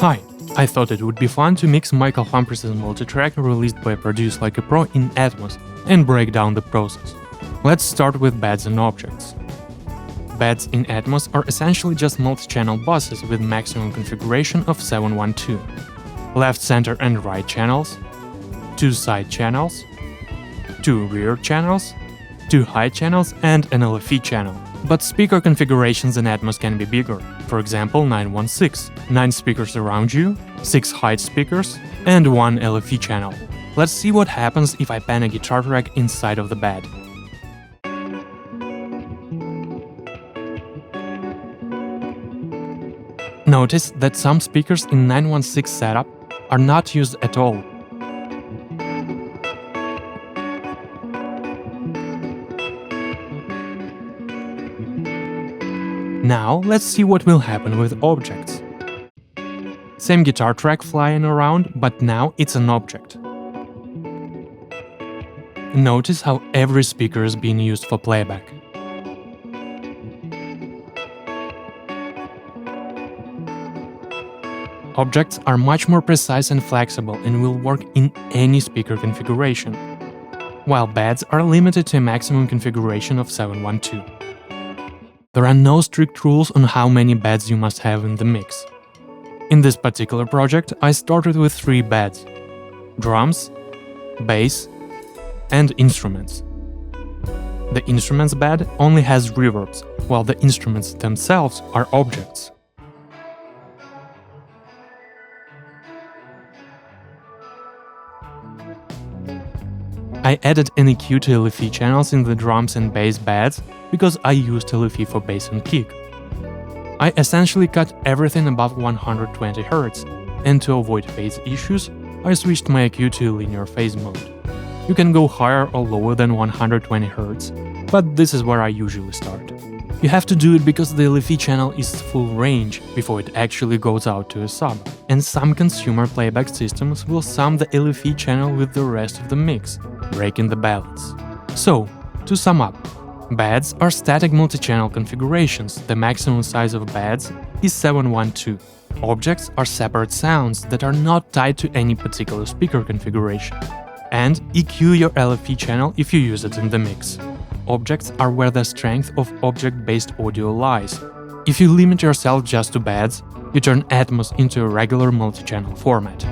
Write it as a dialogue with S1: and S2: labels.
S1: Hi, I thought it would be fun to mix Michael Humphreys' multitrack released by Produce Like a Pro in Atmos and break down the process. Let's start with beds and objects. Beds in Atmos are essentially just multi-channel buses with maximum configuration of 712. Left, center and right channels, 2 side channels, 2 rear channels, 2 high channels and an LFE channel. But speaker configurations in Atmos can be bigger. For example, 916, 9 speakers around you, 6 high speakers, and 1 LFE channel. Let's see what happens if I pan a guitar track inside of the bed. Notice that some speakers in 916 setup are not used at all. Now let's see what will happen with objects. Same guitar track flying around, but now it's an object. Notice how every speaker is being used for playback. Objects are much more precise and flexible and will work in any speaker configuration, while beds are limited to a maximum configuration of 712. There are no strict rules on how many beds you must have in the mix. In this particular project, I started with 3 beds: drums, bass, and instruments. The instruments bed only has reverbs, while the instruments themselves are objects. I added an EQ to LFE channels in the drums and bass beds because I used LFE for bass and kick. I essentially cut everything above 120 Hz, and to avoid phase issues, I switched my EQ to linear phase mode. You can go higher or lower than 120 Hz, but this is where I usually start. You have to do it because the LFE channel is full range before it actually goes out to a sub, and some consumer playback systems will sum the LFE channel with the rest of the mix, breaking the balance. So, to sum up, beds are static multi-channel configurations. The maximum size of beds is 712. Objects are separate sounds that are not tied to any particular speaker configuration. And EQ your LFE channel if you use it in the mix. Objects are where the strength of object-based audio lies. If you limit yourself just to beds, you turn Atmos into a regular multi-channel format.